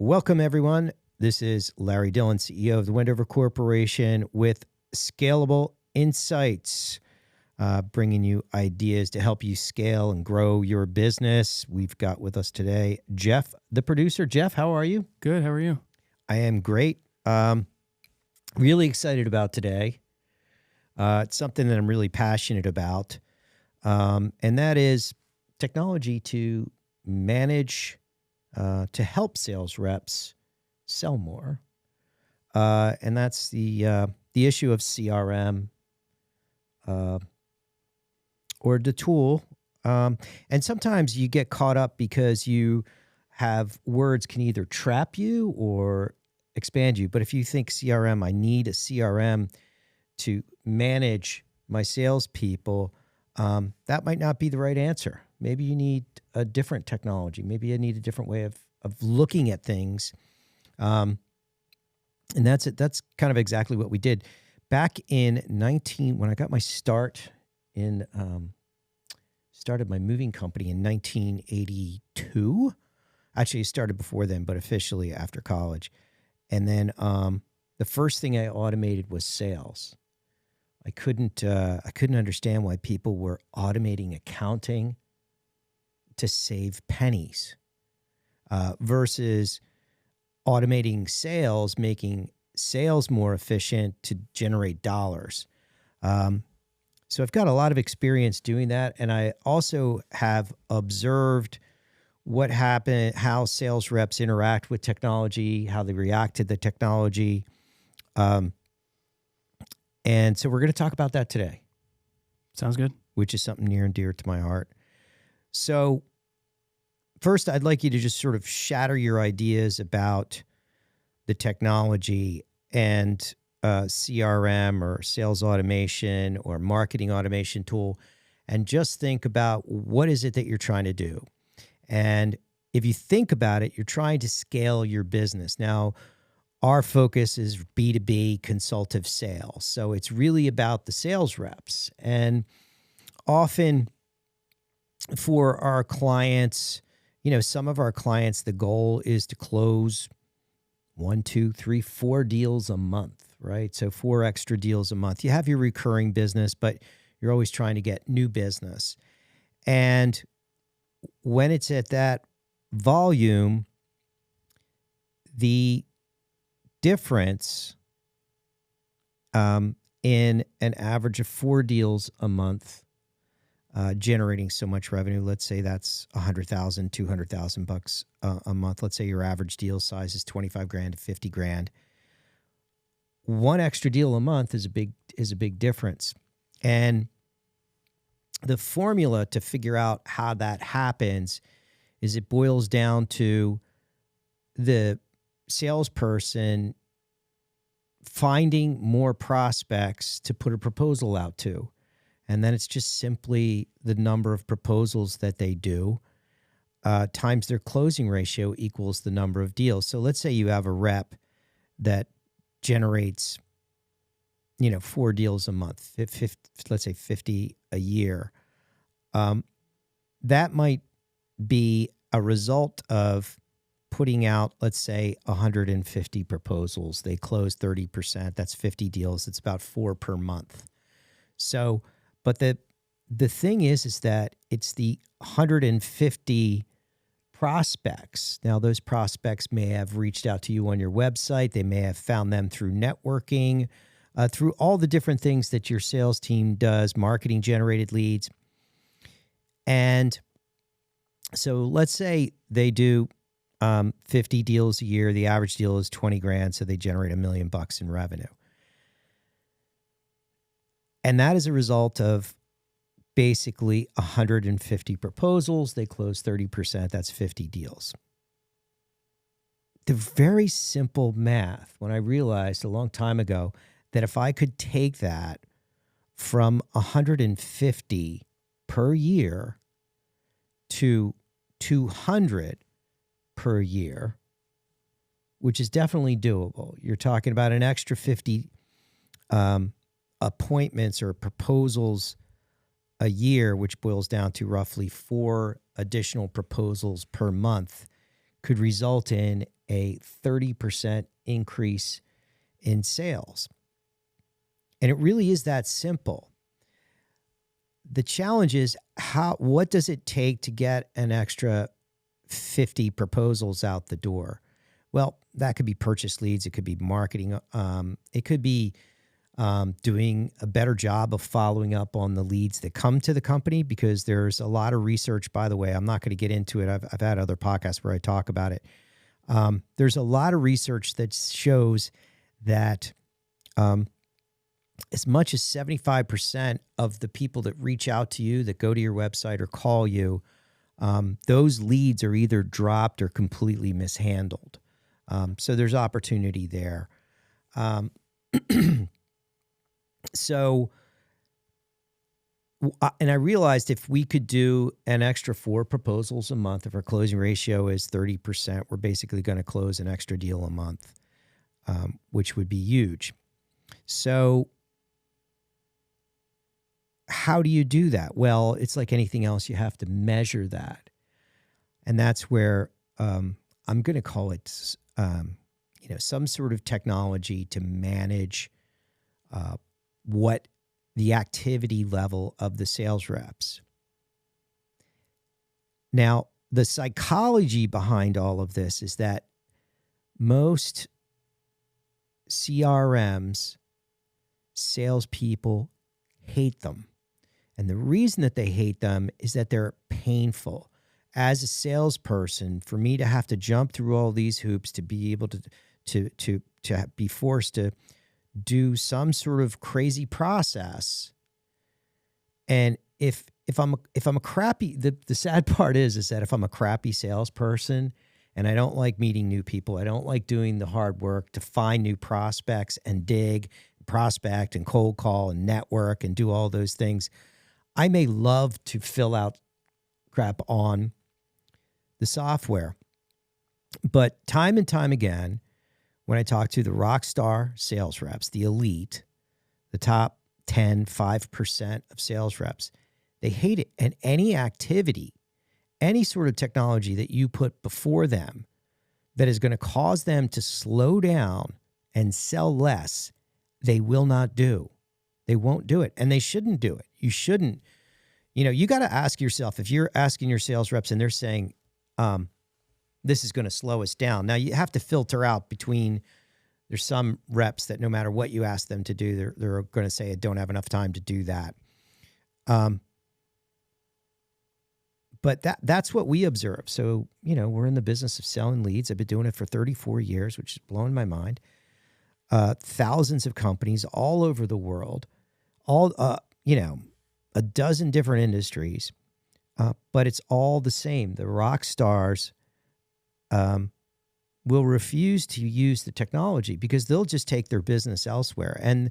Welcome, everyone. This is Larry Dillon, CEO of the Wendover Corporation with Scalable Insights, bringing you ideas to help you scale and grow your business. We've got with us today Jeff, the producer. Jeff, how are you? Good. How are you? I am great. Really excited about today. It's something that I'm really passionate about, and that is technology to manage to help sales reps sell more. And that's the issue of CRM or the tool. And sometimes you get caught up because you have words can either trap you or expand you. But if you think CRM, I need a CRM to manage my salespeople, that might not be the right answer. Maybe you need a different technology. Maybe you need a different way of looking at things. And that's it. That's kind of exactly what we did. Back in when I got my start in, started my moving company in 1982. Actually, it started before then, but officially after college. And then the first thing I automated was sales. I couldn't understand why people were automating accounting to save pennies versus automating sales, making sales more efficient to generate dollars. So I've got a lot of experience doing that. And I also have observed what happened, how sales reps interact with technology, how they react to the technology. And so we're going to talk about that today. Sounds good. Which is something near and dear to my heart. So first, I'd like you to just sort of shatter your ideas about the technology and CRM or sales automation or marketing automation tool, and just think about what is it that you're trying to do. And if you think about it, you're trying to scale your business. Now, our focus is B2B consultative sales. So it's really about the sales reps. And often for our clients, some of our clients, the goal is to close 1, 2, 3, 4 deals a month, right? So 4 extra deals a month. You have your recurring business, but you're always trying to get new business. And when it's at that volume, the difference in an average of 4 deals a month generating so much revenue, let's say that's $100,000, $200,000 a month. Let's say your average deal size is $25,000 to $50,000. 1 extra deal a month is a big difference. And the formula to figure out how that happens is it boils down to the salesperson finding more prospects to put a proposal out to. And then it's just simply the number of proposals that they do times their closing ratio equals the number of deals. So let's say you have a rep that generates, 4 deals a month, 50, let's say 50 a year. That might be a result of putting out, let's say, 150 proposals. They close 30%. That's 50 deals. It's about 4 per month. So, but the thing is that it's the 150 prospects. Now, those prospects may have reached out to you on your website. They may have found them through networking, through all the different things that your sales team does, marketing generated leads. And so let's say they do 50 deals a year. The average deal is $20,000, so they generate $1 million in revenue. And that is a result of basically 150 proposals. They close 30%. That's 50 deals. The very simple math, when I realized a long time ago that if I could take that from 150 per year to 200 per year, which is definitely doable. You're talking about an extra 50 appointments or proposals a year, which boils down to roughly 4 additional proposals per month, could result in a 30% increase in sales. And it really is that simple. The challenge is what does it take to get an extra 50 proposals out the door? Well, that could be purchase leads. It could be marketing. It could be doing a better job of following up on the leads that come to the company, because there's a lot of research, by the way. I'm not going to get into it. I've had other podcasts where I talk about it. There's a lot of research that shows that as much as 75% of the people that reach out to you, that go to your website or call you, those leads are either dropped or completely mishandled. So there's opportunity there. So, and I realized if we could do an extra 4 proposals a month, if our closing ratio is 30%, we're basically going to close an extra deal a month, which would be huge. So how do you do that? Well, it's like anything else. You have to measure that. And that's where I'm going to call it, some sort of technology to manage what the activity level of the sales reps. Now, the psychology behind all of this is that most CRMs, salespeople hate them. And the reason that they hate them is that they're painful. As a salesperson, for me to have to jump through all these hoops to be able to be forced to do some sort of crazy process. And if I'm a crappy, the sad part is that if I'm a crappy salesperson and I don't like meeting new people, I don't like doing the hard work to find new prospects and dig, prospect and cold call and network and do all those things, I may love to fill out crap on the software. But time and time again, when I talk to the rock star sales reps, the elite, the top 10, 5% of sales reps, they hate it. And any activity, any sort of technology that you put before them that is going to cause them to slow down and sell less, they will not do. They won't do it. And they shouldn't do it. You shouldn't. You got to ask yourself, if you're asking your sales reps and they're saying, this is going to slow us down. Now, you have to filter out between, there's some reps that no matter what you ask them to do, they're going to say, I don't have enough time to do that. But that's what we observe. So, we're in the business of selling leads. I've been doing it for 34 years, which is blowing my mind. Thousands of companies all over the world, a dozen different industries, but it's all the same. The rock stars will refuse to use the technology because they'll just take their business elsewhere. And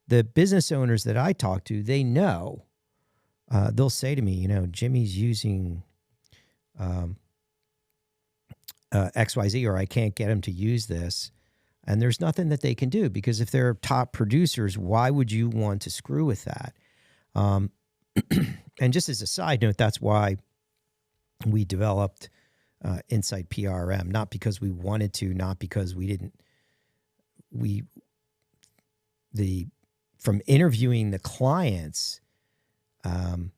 the business owners that I talk to, they know, they'll say to me, Jimmy's using XYZ, or I can't get him to use this. And there's nothing that they can do, because if they're top producers, why would you want to screw with that? And just as a side note, that's why we developed InsightPRM, not because we wanted to, not because we didn't. From interviewing the clients, and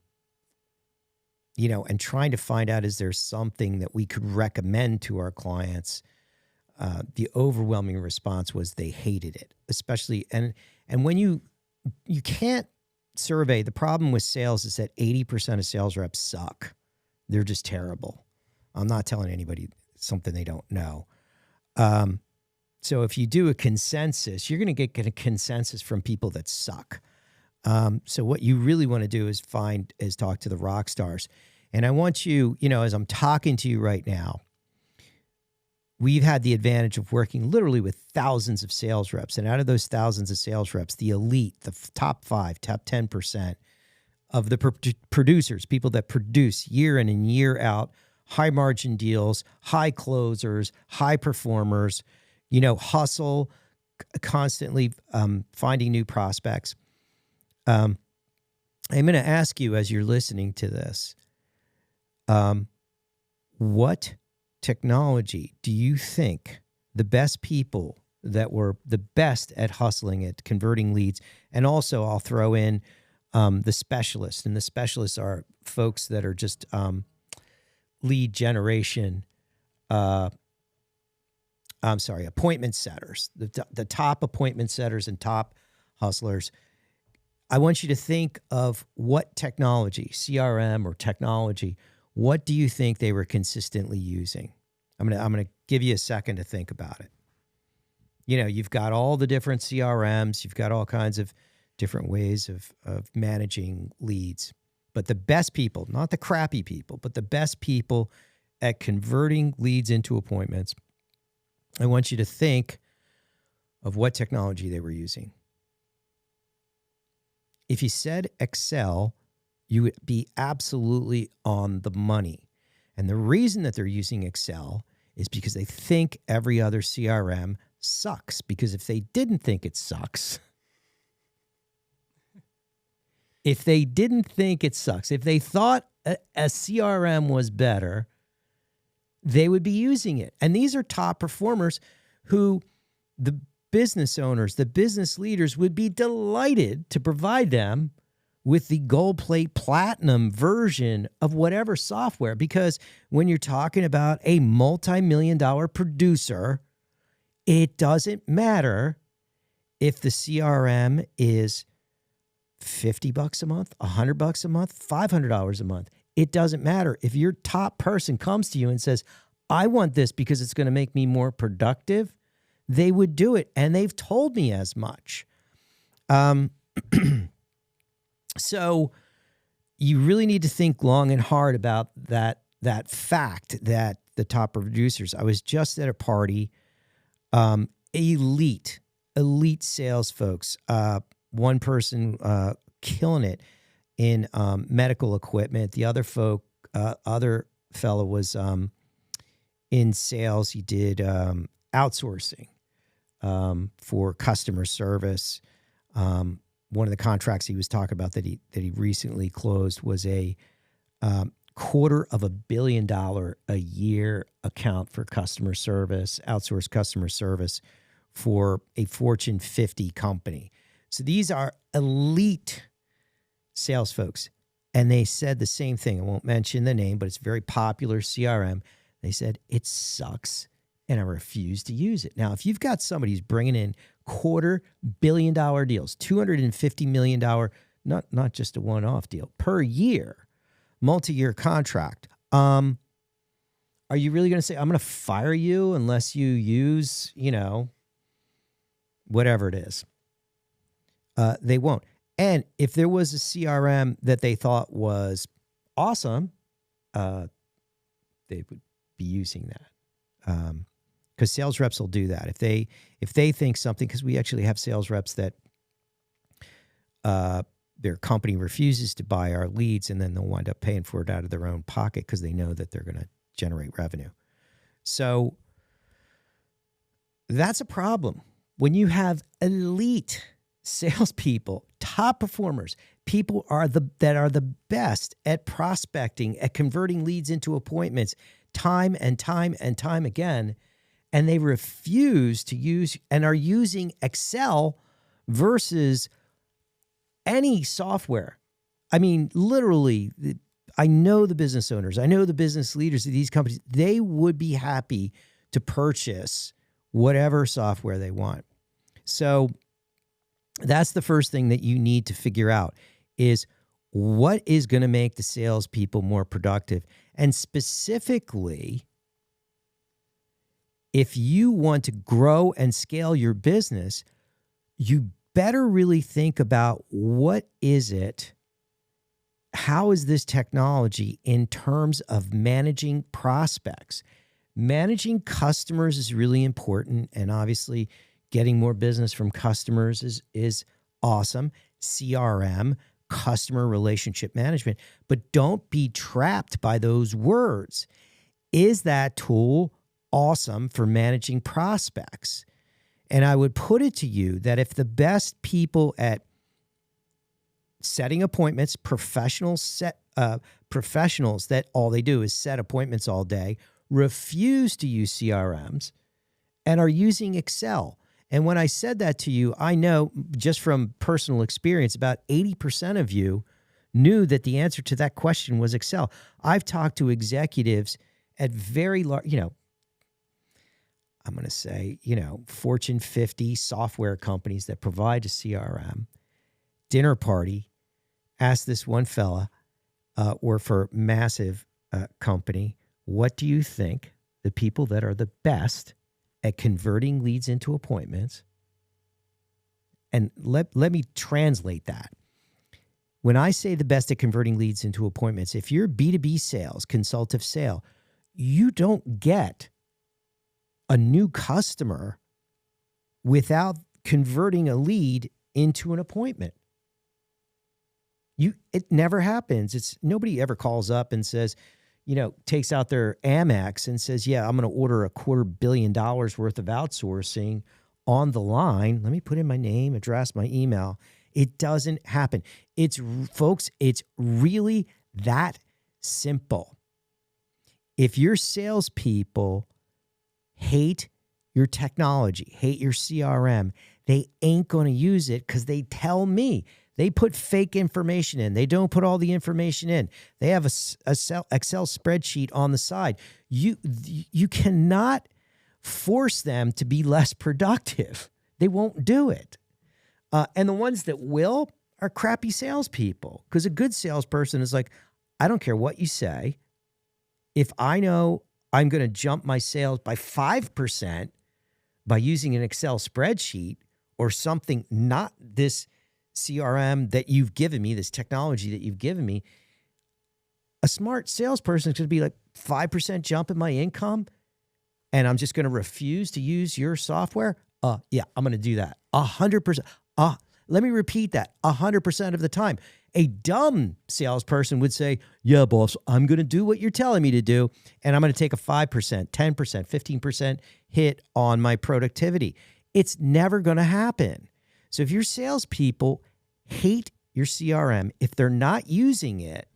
trying to find out, is there something that we could recommend to our clients? The overwhelming response was they hated it, especially, and when you can't survey, the problem with sales is that 80% of sales reps suck. They're just terrible. I'm not telling anybody something they don't know. So if you do a consensus, you're going to get a consensus from people that suck. So what you really want to do is talk to the rock stars. And I want you, as I'm talking to you right now, we've had the advantage of working literally with thousands of sales reps. And out of those thousands of sales reps, the elite, the top 5, top 10% of the producers, people that produce year in and year out, high margin deals, high closers, high performers, hustle, constantly finding new prospects. I'm going to ask you, as you're listening to this, what technology do you think the best people that were the best at hustling, at converting leads, and also I'll throw in the specialists, and the specialists are folks that are just lead generation, appointment setters, the top appointment setters and top hustlers. I want you to think of what technology, CRM or technology, what do you think they were consistently using? I'm gonna give you a second to think about it. You know, you've got all the different CRMs, you've got all kinds of different ways of managing leads. But the best people, not the crappy people, but the best people at converting leads into appointments, I want you to think of what technology they were using. If you said Excel, you would be absolutely on the money. And the reason that they're using Excel is because they think every other CRM sucks. Because if they didn't think it sucks, if they thought a CRM was better, they would be using it. And these are top performers who the business owners, the business leaders would be delighted to provide them with the gold plate platinum version of whatever software. Because when you're talking about a multi-million-dollar producer, it doesn't matter if the CRM is $50 a month, $100 a month, $500 a month. It doesn't matter. If your top person comes to you and says, I want this because it's going to make me more productive, they would do it. And they've told me as much. So you really need to think long and hard about that fact that the top producers. I was just at a party, elite sales folks, one person killing it in medical equipment. The other fellow was in sales. He did outsourcing for customer service. One of the contracts he was talking about that he recently closed was a $250 million a year account for customer service, outsourced customer service for a Fortune 50 company. So these are elite sales folks. And they said the same thing. I won't mention the name, but it's a very popular CRM. They said, it sucks, and I refuse to use it. Now, if you've got somebody who's bringing in $250 million deals, $250 million, not just a one-off deal, per year, multi-year contract, are you really going to say, I'm going to fire you unless you use, whatever it is? They won't. And if there was a CRM that they thought was awesome, they would be using that. Because sales reps will do that. If they think something, because we actually have sales reps that their company refuses to buy our leads, and then they'll wind up paying for it out of their own pocket because they know that they're going to generate revenue. So that's a problem. When you have elite salespeople, top performers, people that are the best at prospecting, at converting leads into appointments, time and time and time again, and they refuse to use and are using Excel versus any software. I mean, literally, I know the business owners, I know the business leaders of these companies, they would be happy to purchase whatever software they want. So that's the first thing that you need to figure out is what is going to make the salespeople more productive. And specifically, if you want to grow and scale your business, you better really think about what is it, how is this technology in terms of managing prospects. Managing customers is really important, and obviously getting more business from customers is awesome. CRM, customer relationship management. But don't be trapped by those words. Is that tool awesome for managing prospects? And I would put it to you that if the best people at setting appointments, professionals that all they do is set appointments all day, refuse to use CRMs and are using Excel. And when I said that to you, I know just from personal experience, about 80% of you knew that the answer to that question was Excel. I've talked to executives at very large, I'm going to say, Fortune 50 software companies that provide a CRM. Dinner party, asked this one fella, worked for a massive company, what do you think the people that are the best at converting leads into appointments? And let me translate that. When I say the best at converting leads into appointments, if you're B2B sales, consultative sale, you don't get a new customer without converting a lead into an appointment. It never happens. Nobody ever calls up and says, takes out their Amex and says, yeah, I'm going to order $250 million worth of outsourcing on the line. Let me put in my name, address, my email. It doesn't happen. Folks, it's really that simple. If your salespeople hate your technology, hate your CRM, they ain't going to use it because they tell me. They put fake information in. They don't put all the information in. They have a Excel spreadsheet on the side. You cannot force them to be less productive. They won't do it. And the ones that will are crappy salespeople, because a good salesperson is like, I don't care what you say. If I know I'm going to jump my sales by 5% by using an Excel spreadsheet or something, not this CRM that you've given me, this technology that you've given me, a smart salesperson is going to be like 5% jump in my income, and I'm just going to refuse to use your software. Yeah, I'm going to do that 100%. Let me repeat that 100% of the time. A dumb salesperson would say, yeah, boss, I'm going to do what you're telling me to do, and I'm going to take a 5%, 10%, 15% hit on my productivity. It's never going to happen. So if your salespeople hate your CRM, if they're not using it,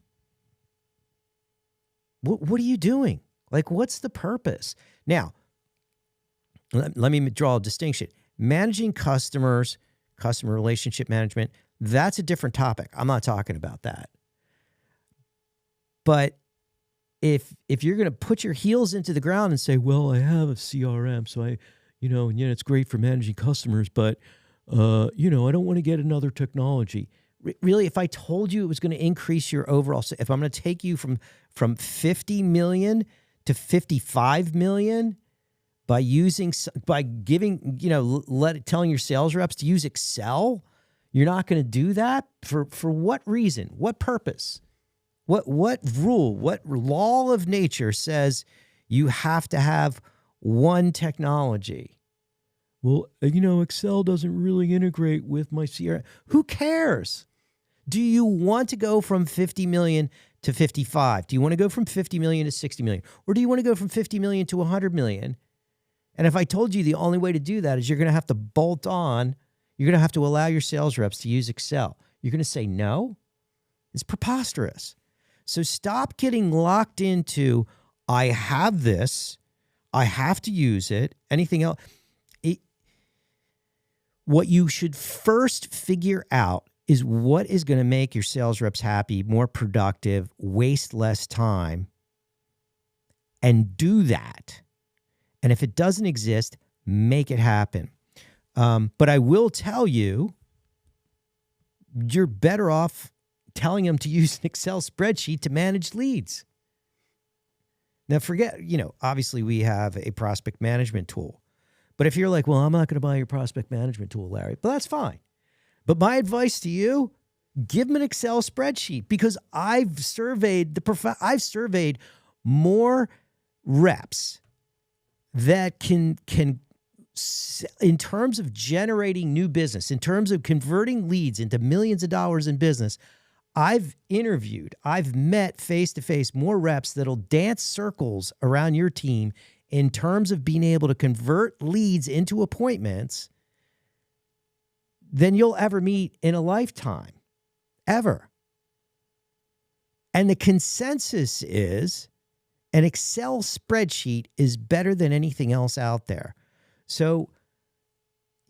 what are you doing? Like, what's the purpose? Now, let me draw a distinction. Managing customers, customer relationship management, that's a different topic. I'm not talking about that. But if you're going to put your heels into the ground and say, well, I have a CRM, so and it's great for managing customers, but I don't want to get another technology. Really, if I told you it was going to increase your overall, if I'm going to take you from 50 million to 55 million by giving, telling your sales reps to use Excel, you're not going to do that for what reason? What purpose? What rule? What law of nature says you have to have one technology? Well, Excel doesn't really integrate with my CRM. Who cares? Do you want to go from 50 million to 55? Do you want to go from 50 million to 60 million? Or do you want to go from 50 million to 100 million? And if I told you the only way to do that is you're going to have to bolt on, you're going to have to allow your sales reps to use Excel, you're going to say no? It's preposterous. So stop getting locked into, I have this, I have to use it, anything else. What you should first figure out is what is going to make your sales reps happy, more productive, waste less time, and do that. And if it doesn't exist, make it happen. But I will tell you, you're better off telling them to use an Excel spreadsheet to manage leads. Now forget, obviously we have a prospect management tool. But if you're like, well, I'm not going to buy your prospect management tool, Larry, but that's fine. But my advice to you, give them an Excel spreadsheet, because I've surveyed more reps that can in terms of generating new business, in terms of converting leads into millions of dollars in business. I've met face-to-face more reps that'll dance circles around your team in terms of being able to convert leads into appointments than you'll ever meet in a lifetime, ever. And the consensus is An Excel spreadsheet is better than anything else out there. So,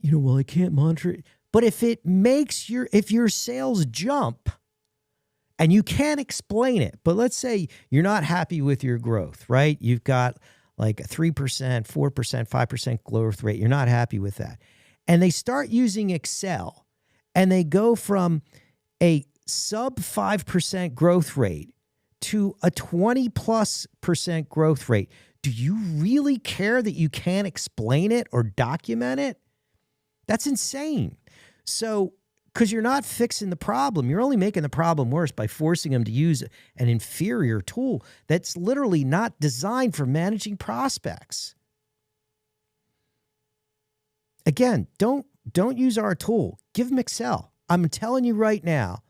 well, I can't monitor it. But if your sales jump and you can't explain it, but let's say you're not happy with your growth, right? You've got like a 3%, 4%, 5% growth rate. You're not happy with that. And they start using Excel and they go from a sub 5% growth rate to a 20+% growth rate. Do you really care that you can't explain it or document it? That's insane. So, because you're not fixing the problem, you're only making the problem worse by forcing them to use an inferior tool that's literally not designed for managing prospects. Again, don't use our tool. Give them Excel. I'm telling you right now,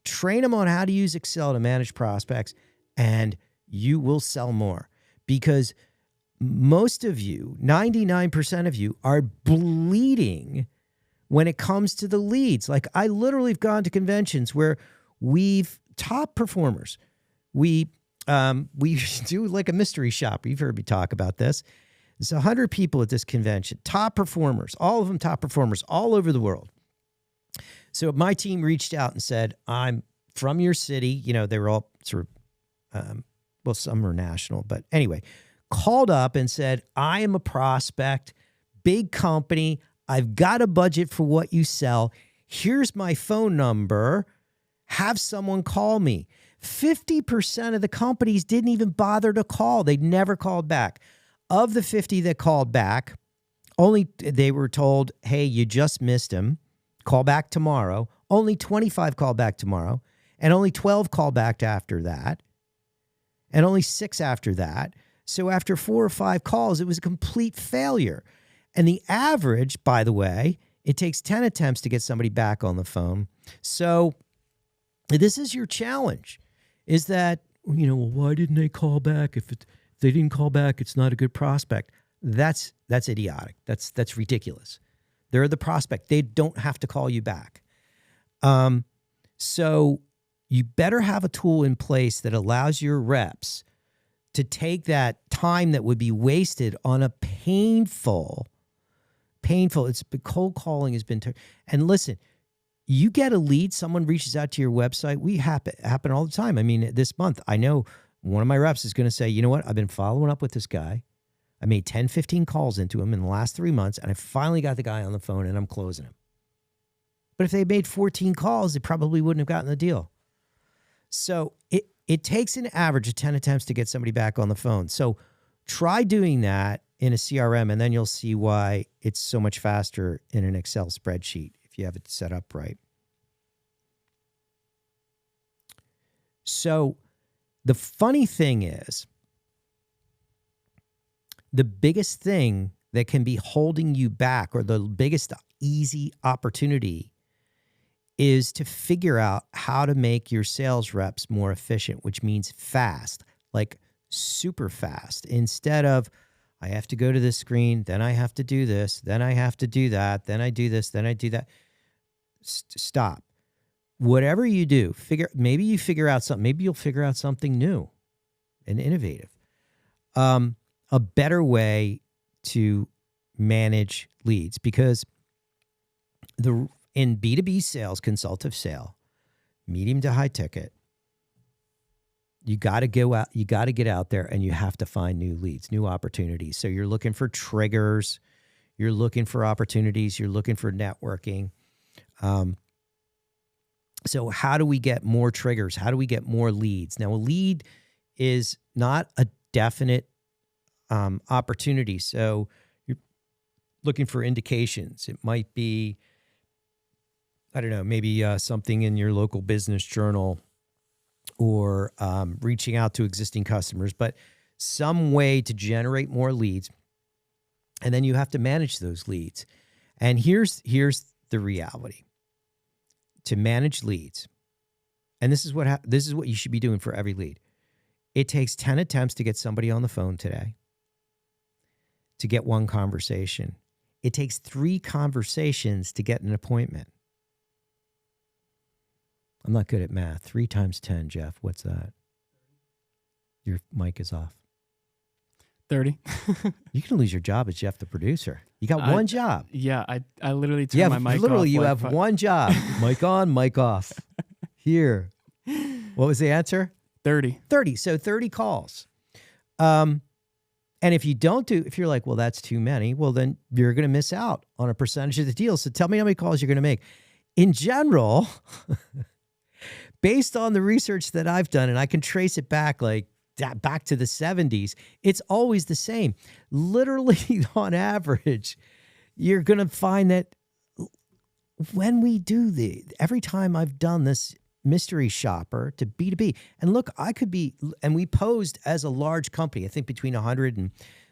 train them on how to use Excel to manage prospects, and you will sell more. Because most of you, 99% of you, are bleeding when it comes to the leads. Like, I literally have gone to conventions where we've top performers. We do like a mystery shopper. You've heard me talk about this. There's 100 people at this convention, top performers, all of them top performers all over the world. So my team reached out and said, I'm from your city. They were all sort of, well, some are national, but anyway, called up and said, I am a prospect, big company. I've got a budget for what you sell. Here's my phone number. Have someone call me. 50% of the companies didn't even bother to call. They never called back. Of the 50 that called back, they were told, hey, you just missed him. Call back tomorrow. Only 25 called back tomorrow. And only 12 called back after that. And only 6 after that. So after 4 or 5 calls, it was a complete failure. And the average, by the way, it takes 10 attempts to get somebody back on the phone. So this is your challenge, is that, well, why didn't they call back? If they didn't call back, it's not a good prospect. That's idiotic. That's ridiculous. They're the prospect. They don't have to call you back. So you better have a tool in place that allows your reps to take that time that would be wasted on a painful, cold calling has been, and listen, you get a lead, someone reaches out to your website. We happen all the time. I mean, this month, I know one of my reps is going to say, you know what? I've been following up with this guy. I made 10, 15 calls into him in the last 3 months, and I finally got the guy on the phone, and I'm closing him. But if they made 14 calls, they probably wouldn't have gotten the deal. So it takes an average of 10 attempts to get somebody back on the phone. So try doing that in a CRM, and then you'll see why it's so much faster in an Excel spreadsheet if you have it set up right. So the funny thing is, the biggest thing that can be holding you back, or the biggest easy opportunity, is to figure out how to make your sales reps more efficient, which means fast, like super fast. Instead of, I have to go to this screen, then I have to do this, then I have to do that, then I do this, then I do that. Stop. Whatever you do, maybe you'll figure out something new and innovative. A better way to manage leads, because in B2B sales, consultative sale, medium to high ticket, you got to go out, you got to get out there, and you have to find new leads, new opportunities. So you're looking for triggers, you're looking for opportunities, you're looking for networking. So how do we get more triggers? How do we get more leads? Now, a lead is not a definite opportunity. So you're looking for indications. It might be, I don't know, maybe something in your local business journal, or reaching out to existing customers, but some way to generate more leads. And then you have to manage those leads. And here's the reality. To manage leads, and this is what you should be doing for every lead. It takes 10 attempts to get somebody on the phone today, to get one conversation. It takes 3 conversations to get an appointment. I'm not good at math. 3 times 10, Jeff. What's that? Your mic is off. 30. You can lose your job as Jeff the producer. You got one job. Yeah, I literally turned my mic literally off. You have one job. Mic on, mic off. Here. What was the answer? 30. 30. So 30 calls. And if you're like, well, that's too many, well, then you're going to miss out on a percentage of the deal. So tell me how many calls you're going to make. In general, based on the research that I've done, and I can trace it back back to the 70s, it's always the same. Literally, on average, you're going to find that when we do every time I've done this mystery shopper to B2B, and look, and we posed as a large company, I think between 100 and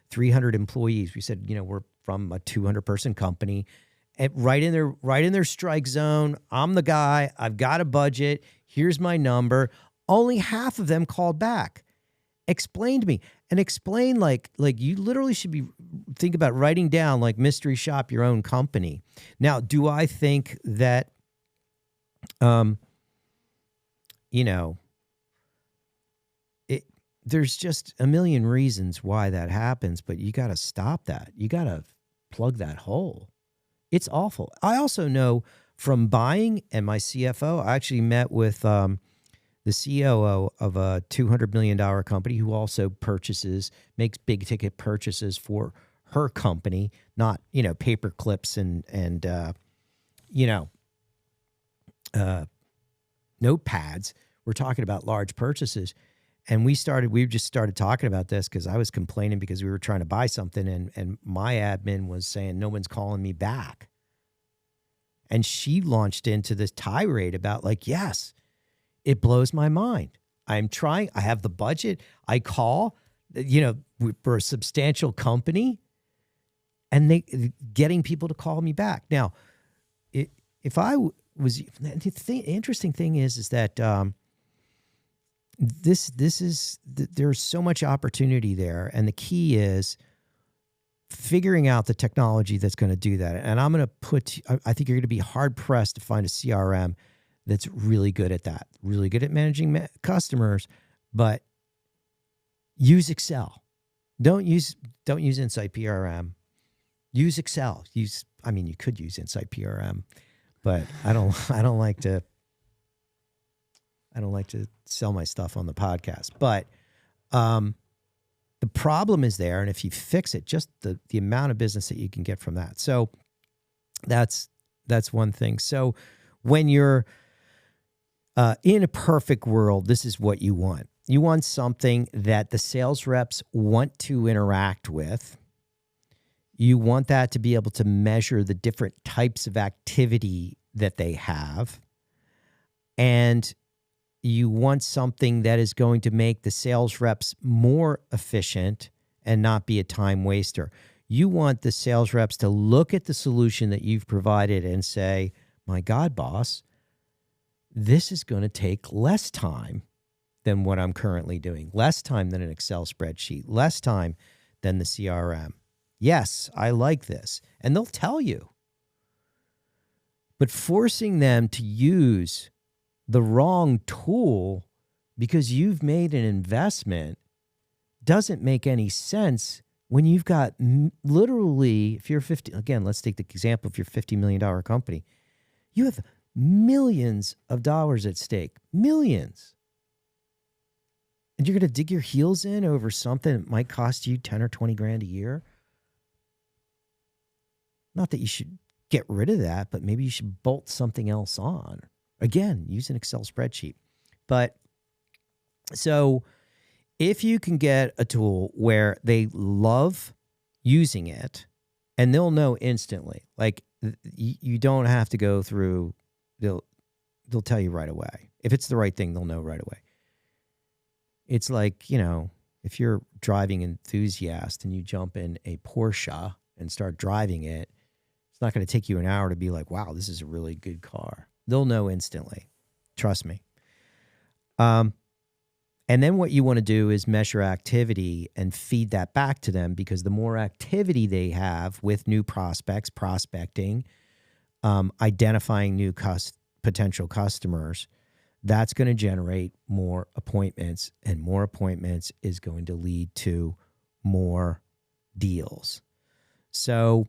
300 employees. We said, we're from a 200-person company, and right in their strike zone. I'm the guy. I've got a budget. Here's my number. Only half of them called back. Explain to me, and explain like you literally should think about writing down mystery shop your own company. Now, do I think that, there's just a million reasons why that happens, but you got to stop that. You got to plug that hole. It's awful. I also know from buying, and my CFO, I actually met with the COO of a $200 million company who also makes big ticket purchases for her company, not, paper clips and notepads. We're talking about large purchases. And we just started talking about this because I was complaining because we were trying to buy something, and my admin was saying, no one's calling me back. And she launched into this tirade about yes, it blows my mind. I'm trying. I have the budget. I call, we're a substantial company, and getting people to call me back. Now, if I was, the interesting thing is that there's so much opportunity there, and the key is figuring out the technology that's going to do that. And I'm going to I think you're going to be hard pressed to find a CRM that's really good at that, really good at managing customers, but use Excel. Don't use InsightPRM. Use Excel. You could use InsightPRM, but I don't like to sell my stuff on the podcast. But the problem is there, and if you fix it, just the amount of business that you can get from that. So that's one thing. So when you're in a perfect world, this is what you want. You want something that the sales reps want to interact with. You want that to be able to measure the different types of activity that they have. And you want something that is going to make the sales reps more efficient and not be a time waster. You want the sales reps to look at the solution that you've provided and say, my God, boss, this is going to take less time than what I'm currently doing, less time than an Excel spreadsheet, less time than the CRM. Yes, I like this. And they'll tell you. But forcing them to use the wrong tool because you've made an investment doesn't make any sense when you've got literally, if you're 50, again, let's take the example, if you're a $50 million company, you have millions of dollars at stake, millions. And you're going to dig your heels in over something that might cost you 10 or 20 grand a year. Not that you should get rid of that, but maybe you should bolt something else on. Again, use an Excel spreadsheet. But so if you can get a tool where they love using it and they'll know instantly, like you don't have to go through, they'll tell you right away. If it's the right thing, they'll know right away. It's like, if you're driving enthusiast and you jump in a Porsche and start driving it, it's not going to take you an hour to be like, wow, this is a really good car. They'll know instantly. Trust me. And then what you want to do is measure activity and feed that back to them, because the more activity they have with new prospects, prospecting, identifying new potential customers, that's going to generate more appointments, and more appointments is going to lead to more deals. So,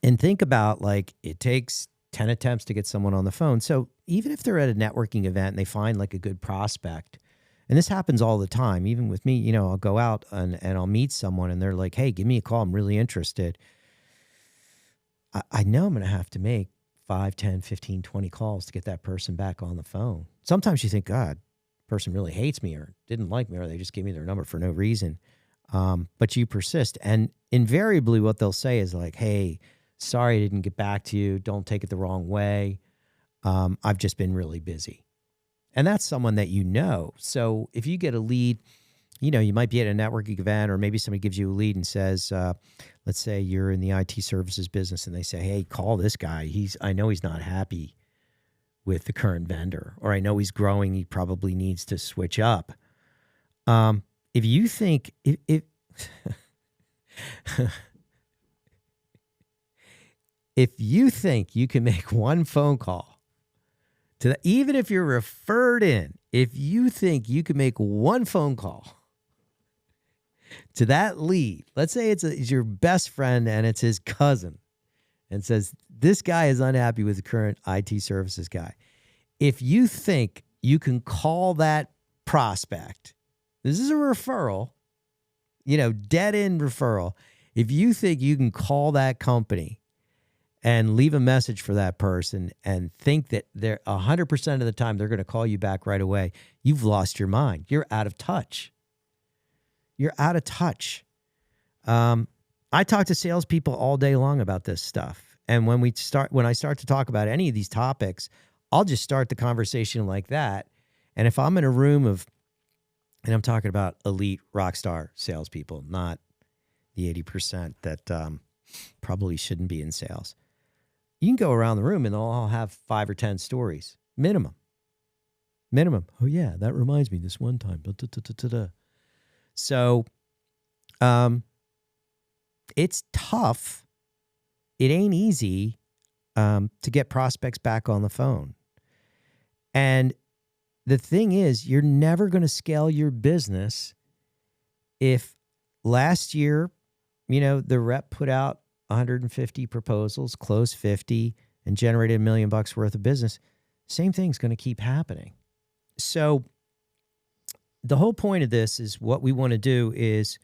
and think about, like, it takes 10 attempts to get someone on the phone. So even if they're at a networking event and they find like a good prospect, and this happens all the time, even with me, I'll go out and I'll meet someone and they're like, hey, give me a call. I'm really interested. I know I'm going to have to make 5, 10, 15, 20 calls to get that person back on the phone. Sometimes you think, God, person really hates me or didn't like me, or they just gave me their number for no reason. But you persist. And invariably what they'll say is like, hey, sorry I didn't get back to you. Don't take it the wrong way. I've just been really busy. And that's someone that you know. So if you get a lead, you might be at a networking event, or maybe somebody gives you a lead and says, let's say you're in the IT services business and they say, hey, call this guy. I know he's not happy with the current vendor, or I know he's growing. He probably needs to switch up. If you think, if you think you can make one phone call even if you're referred in, if you think you can make one phone call to that lead, let's say it's your best friend and it's his cousin, and says, this guy is unhappy with the current IT services guy. If you think you can call that prospect, this is a referral, dead end referral. If you think you can call that company and leave a message for that person and think that they're 100% of the time they're going to call you back right away, you've lost your mind. You're out of touch. You're out of touch. I talk to salespeople all day long about this stuff. And when I start to talk about any of these topics, I'll just start the conversation like that. And if I'm in a room and I'm talking about elite rock star salespeople, not the 80% that probably shouldn't be in sales, you can go around the room and they'll all have 5 or 10 stories, minimum. Oh yeah, that reminds me this one time. So, it's tough. It ain't easy to get prospects back on the phone. And the thing is, you're never going to scale your business if last year, the rep put out 150 proposals, closed 50, and generated $1 million worth of business. Same thing's going to keep happening. So the whole point of this is, what we want to do is,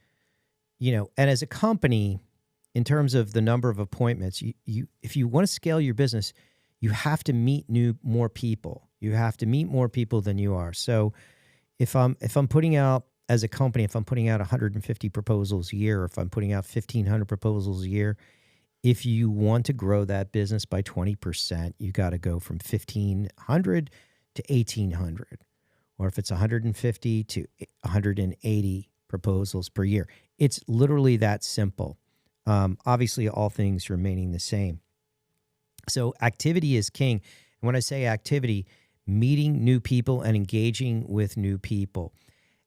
and as a company, in terms of the number of appointments, if you want to scale your business, you have to meet more people. You have to meet more people than you are. So if I'm putting out, as a company, if I'm putting out 150 proposals a year, or if I'm putting out 1,500 proposals a year, if you want to grow that business by 20%, you got to go from 1,500 to 1,800. Or if it's 150 to 180 proposals per year. It's literally that simple. Obviously, all things remaining the same. So activity is king. And when I say activity, meeting new people and engaging with new people.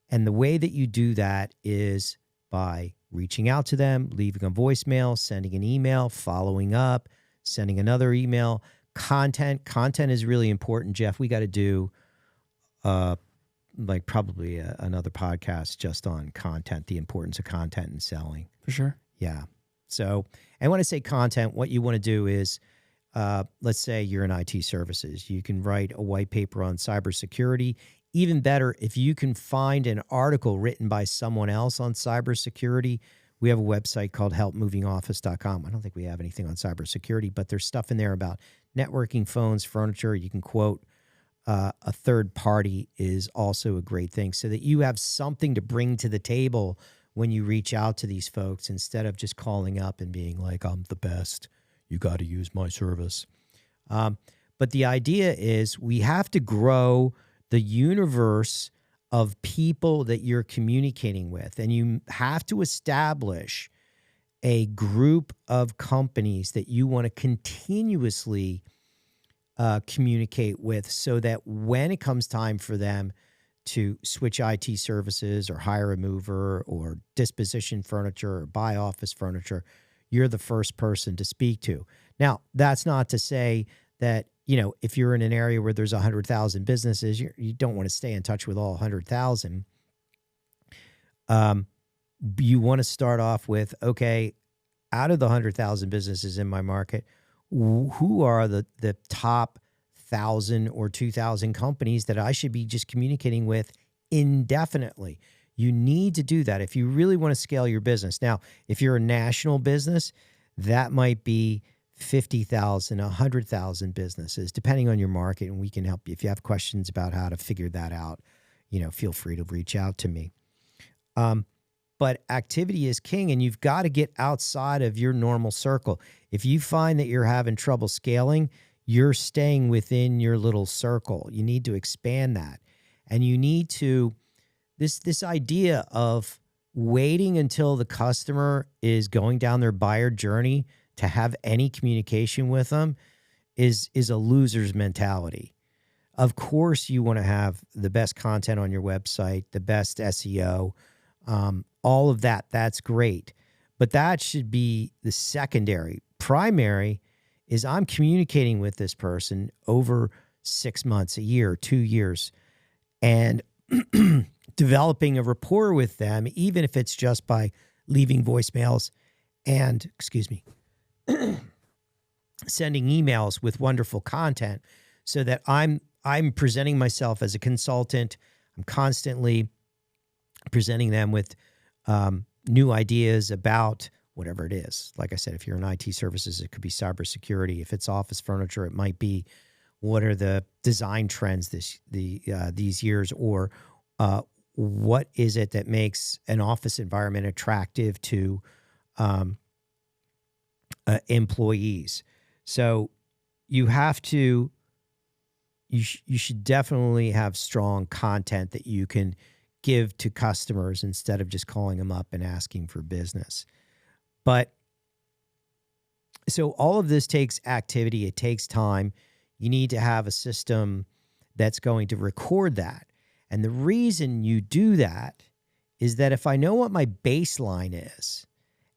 And the way that you do that is by reaching out to them, leaving a voicemail, sending an email, following up, sending another email. Content is really important, Jeff. We got to do probably another podcast just on content, the importance of content and selling. For sure. Yeah. So, and when I say content, what you want to do is, let's say you're in IT services. You can write a white paper on cybersecurity. Even better, if you can find an article written by someone else on cybersecurity. We have a website called helpmovingoffice.com. I don't think we have anything on cybersecurity, but there's stuff in there about networking, phones, furniture. You can quote a third party is also a great thing, so that you have something to bring to the table when you reach out to these folks, instead of just calling up and being like, I'm the best, you got to use my service. But the idea is, we have to grow the universe of people that you're communicating with. And you have to establish a group of companies that you want to continuously communicate with, so that when it comes time for them to switch IT services or hire a mover or disposition furniture or buy office furniture, you're the first person to speak to. Now, that's not to say that if you're in an area where there's 100,000 businesses, you don't want to stay in touch with all 100,000. You want to start off with, okay, out of the 100,000 businesses in my market, who are the top 1,000 or 2,000 companies that I should be just communicating with indefinitely? You need to do that if you really want to scale your business. Now, if you're a national business, that might be 50,000, 100,000 businesses, depending on your market, and we can help you. If you have questions about how to figure that out, feel free to reach out to me. But activity is king, and you've got to get outside of your normal circle. If you find that you're having trouble scaling, you're staying within your little circle. You need to expand that. And you need to, this idea of waiting until the customer is going down their buyer journey to have any communication with them is a loser's mentality. Of course, you want to have the best content on your website, the best SEO, all of that. That's great. But that should be the secondary. Primary is I'm communicating with this person over 6 months, a year, 2 years, and developing a rapport with them, even if it's just by leaving voicemails and, sending emails with wonderful content, so that I'm presenting myself as a consultant. I'm constantly presenting them with new ideas about whatever it is. Like I said, if you're in IT services, it could be cybersecurity. If it's office furniture, it might be what are the design trends these years, or what is it that makes an office environment attractive to employees. So you have to, you should definitely have strong content that you can give to customers instead of just calling them up and asking for business. But so all of this takes activity. It takes time. You need to have a system that's going to record that. And the reason you do that is that if I know what my baseline is,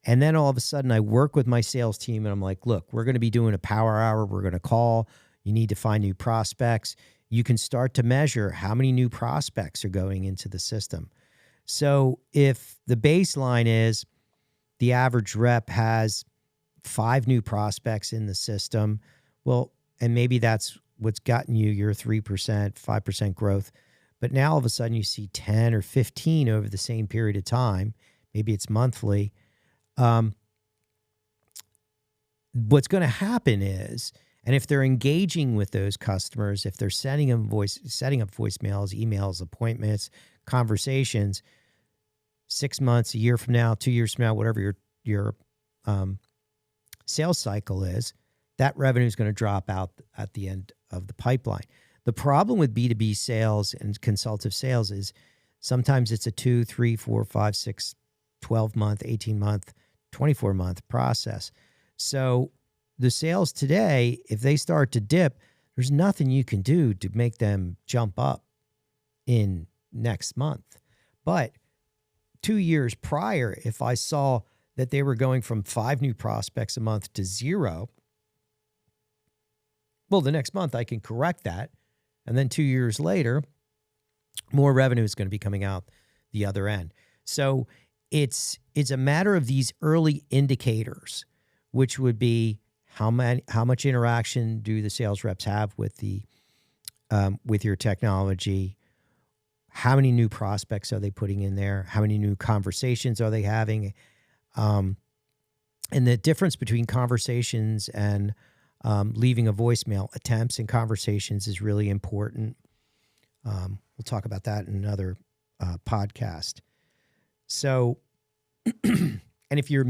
and then all of a sudden I work with my sales team and I'm like, look, we're going to be doing a power hour. We're going to call. You need to find new prospects. You can start to measure how many new prospects are going into the system. So if the baseline is the average rep has 5 new prospects in the system, well, and maybe that's what's gotten you your 3%, 5% growth. But now all of a sudden you see 10 or 15 over the same period of time. Maybe it's monthly. What's going to happen is, and if they're engaging with those customers, if they're setting up voicemails, emails, appointments, conversations, 6 months, a year from now, 2 years from now, whatever your sales cycle is, that revenue is going to drop out at the end of the pipeline. The problem with B2B sales and consultative sales is sometimes it's a 2, 3, 4, 5, 6, 12-month, 18-month, 24-month process. So the sales today, if they start to dip, there's nothing you can do to make them jump up in next month. But 2 years prior, if I saw that they were going from 5 new prospects a month to 0, well, the next month I can correct that. And then 2 years later, more revenue is going to be coming out the other end. So it's a matter of these early indicators, which would be how much interaction do the sales reps have with your technology? How many new prospects are they putting in there? How many new conversations are they having? And the difference between conversations and leaving a voicemail, attempts and conversations, is really important. We'll talk about that in another podcast. So, and if you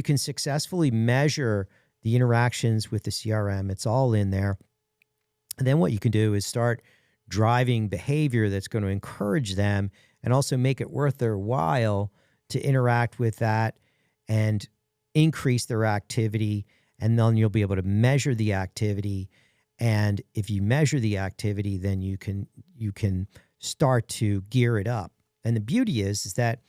can successfully measure the interactions with the CRM, it's all in there. And then what you can do is start driving behavior that's going to encourage them and also make it worth their while to interact with that and increase their activity. And then you'll be able to measure the activity. And if you measure the activity, then you can start to gear it up. And the beauty is that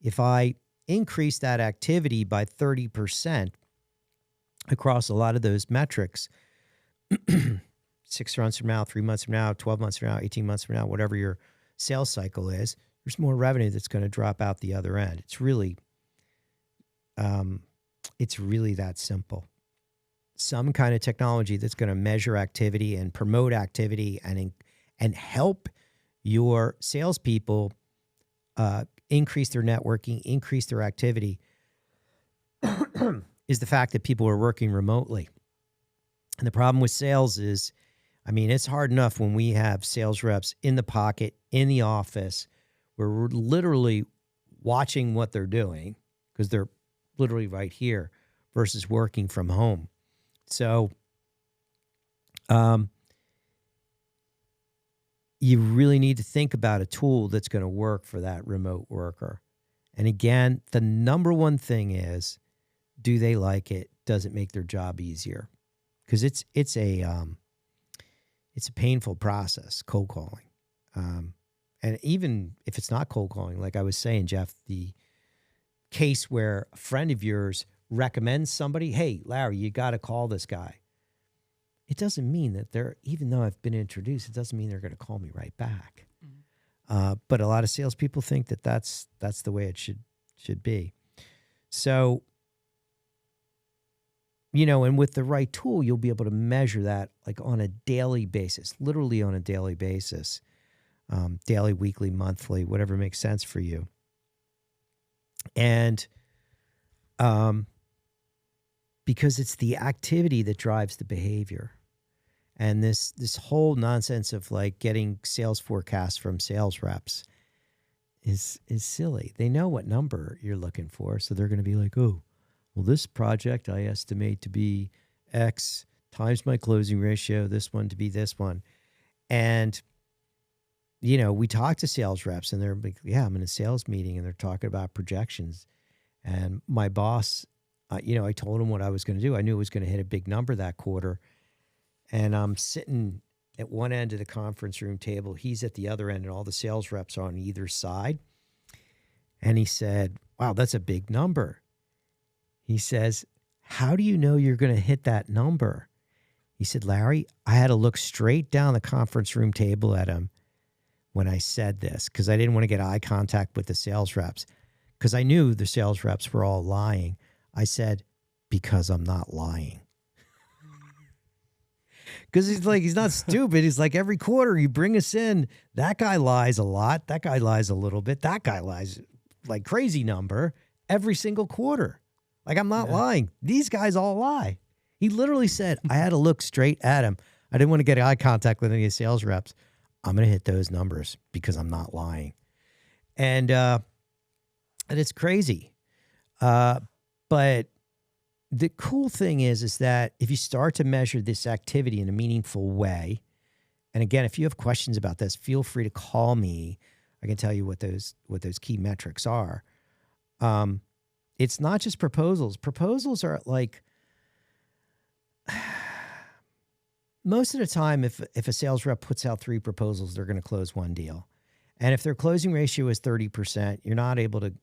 if I increase that activity by 30% across a lot of those metrics, 6 months from now, 3 months from now, 12 months from now, 18 months from now, whatever your sales cycle is, there's more revenue that's going to drop out the other end. It's really that simple. Some kind of technology that's going to measure activity and promote activity and help your salespeople increase their networking, increase their activity, is the fact that people are working remotely. And the problem with sales is, I mean, it's hard enough when we have sales reps in the pocket, in the office, where we're literally watching what they're doing because they're literally right here versus working from home. So you really need to think about a tool that's going to work for that remote worker. And again, the number one thing is, do they like it? Does it make their job easier? Because it's a painful process, cold calling. And even if it's not cold calling, like I was saying, Jeff, the case where a friend of yours recommends somebody, hey, Larry, you got to call this guy. It doesn't mean that even though I've been introduced, it doesn't mean they're going to call me right back. Mm-hmm. But a lot of salespeople think that that's the way it should be. So, and with the right tool, you'll be able to measure that like on a daily basis, literally on a daily basis, daily, weekly, monthly, whatever makes sense for you. And because it's the activity that drives the behavior. And this whole nonsense of like getting sales forecasts from sales reps is silly. They know what number you're looking for, so they're going to be like, oh, well, this project I estimate to be X times my closing ratio, this one to be this one. And, we talk to sales reps and they're like, yeah, I'm in a sales meeting and they're talking about projections. And my boss, I told him what I was going to do. I knew it was going to hit a big number that quarter. And I'm sitting at one end of the conference room table. He's at the other end, and all the sales reps are on either side. And he said, wow, that's a big number. He says, how do you know you're going to hit that number? He said, Larry, I had to look straight down the conference room table at him when I said this because I didn't want to get eye contact with the sales reps because I knew the sales reps were all lying. I said, because I'm not lying. Because he's not stupid. He's like, every quarter you bring us in, that guy lies a lot. That guy lies a little bit. That guy lies like crazy number every single quarter. Like, I'm not lying. These guys all lie. He literally said, I had to look straight at him. I didn't want to get eye contact with any of the sales reps. I'm going to hit those numbers because I'm not lying. And it's crazy. But the cool thing is that if you start to measure this activity in a meaningful way, and again, if you have questions about this, feel free to call me. I can tell you what those key metrics are. It's not just proposals. Proposals are like, most of the time, if a sales rep puts out 3 proposals, they're going to close 1 deal. And if their closing ratio is 30%, you're not able to,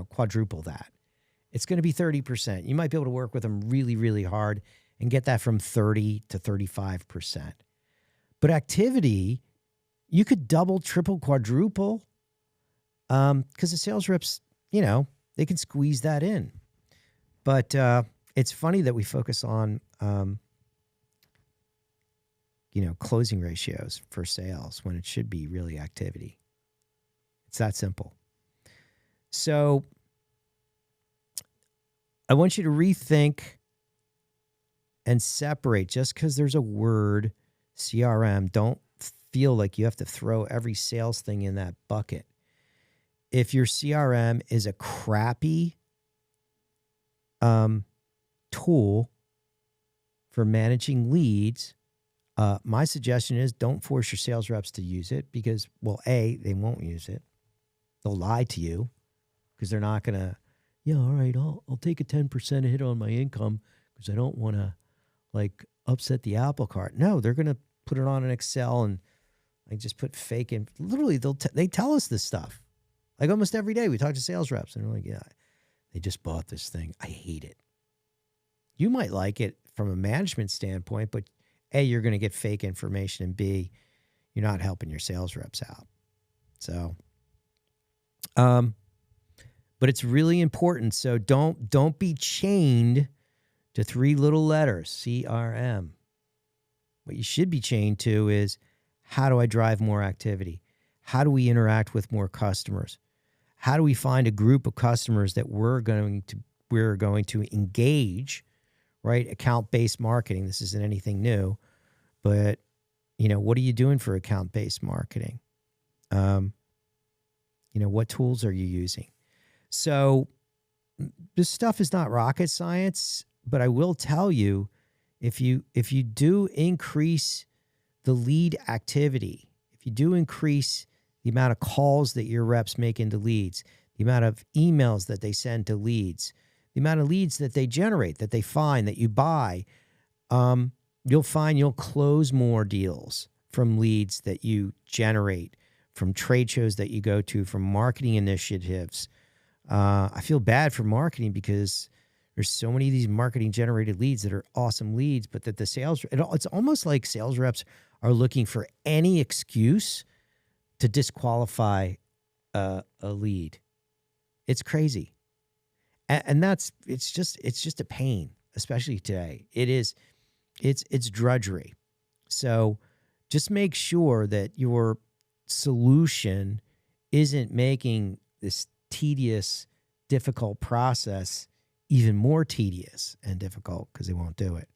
quadruple that. It's going to be 30%. You might be able to work with them really, really hard and get that from 30 to 35%. But activity, you could double, triple, quadruple because the sales reps, they can squeeze that in. But it's funny that we focus on, closing ratios for sales when it should be really activity. It's that simple. So I want you to rethink and separate. Just because there's a word, CRM, don't feel like you have to throw every sales thing in that bucket. If your CRM is a crappy tool for managing leads, my suggestion is don't force your sales reps to use it because, well, A, they won't use it. They'll lie to you because they're not going to, all right, I'll take a 10% hit on my income because I don't want to upset the apple cart. No, they're going to put it on an Excel and just put fake in. Literally, they tell us this stuff. Like almost every day we talk to sales reps and they're like, yeah, they just bought this thing. I hate it. You might like it from a management standpoint, but A, you're going to get fake information, and B, you're not helping your sales reps out. So, but it's really important. So don't be chained to 3 little letters, CRM. What you should be chained to is, how do I drive more activity? How do we interact with more customers? How do we find a group of customers that we're going to engage, right? Account-based marketing. This isn't anything new, but what are you doing for account-based marketing? What tools are you using? So this stuff is not rocket science, but I will tell you, if you do increase the lead activity, if you do increase the amount of calls that your reps make into leads, the amount of emails that they send to leads, the amount of leads that they generate, that they find, that you buy, you'll find you'll close more deals from leads that you generate, from trade shows that you go to, from marketing initiatives. I feel bad for marketing because there's so many of these marketing generated leads that are awesome leads, but that it's almost like sales reps are looking for any excuse to disqualify a lead. It's crazy. And it's just a pain, especially today. It's drudgery. So just make sure that your solution isn't making this tedious, difficult process even more tedious and difficult, because they won't do it.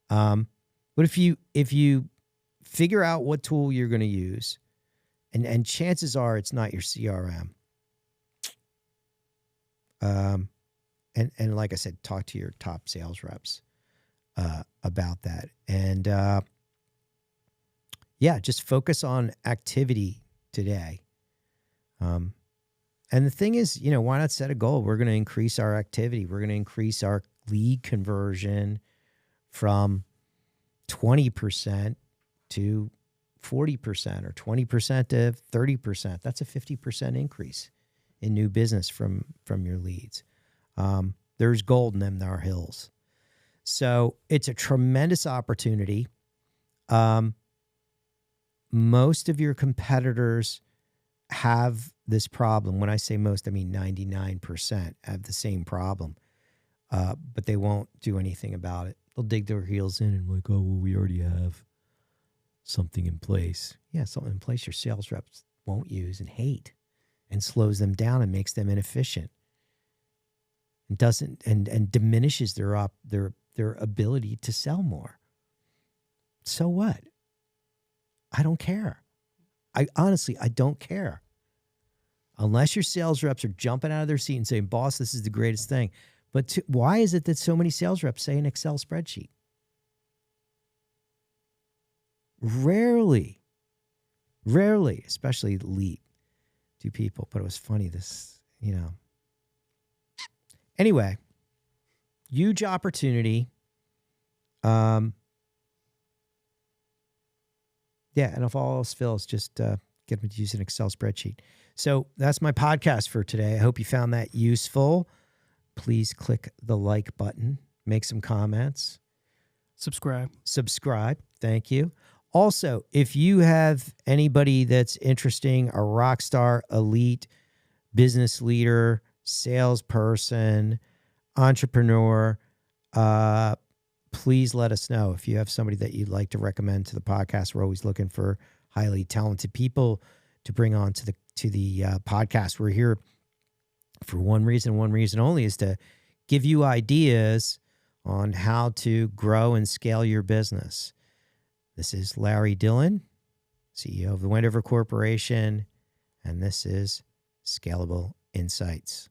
But if you figure out what tool you're going to use, and chances are it's not your CRM. And like I said, talk to your top sales reps about that. And just focus on activity today. And the thing is, why not set a goal? We're going to increase our activity. We're going to increase our lead conversion from 20% to 40%, or 20% to 30%. That's a 50% increase in new business from your leads. There's gold in them there are hills. So it's a tremendous opportunity. Most of your competitors have this problem. When I say most, I mean 99% have the same problem, but they won't do anything about it. They'll dig their heels in and we already have something in place. Yeah, something in place your sales reps won't use and hate, and slows them down and makes them inefficient, and doesn't and diminishes their ability to sell more. So what? I don't care. I honestly don't care. Unless your sales reps are jumping out of their seat and saying, boss, this is the greatest thing. But why is it that so many sales reps say an Excel spreadsheet? Rarely, especially elite, do people. But it was funny, Anyway, huge opportunity. And if all else fails, just get them to use an Excel spreadsheet. So that's my podcast for today. I hope you found that useful. Please click the like button, make some comments. Subscribe. Thank you. Also, if you have anybody that's interesting, a rock star, elite, business leader, salesperson, entrepreneur, please let us know. If you have somebody that you'd like to recommend to the podcast, we're always looking for highly talented people to bring on to the podcast. We're here for one reason only, is to give you ideas on how to grow and scale your business. This is Larry Dillon, CEO of the Wendover Corporation, and this is Scalable Insights.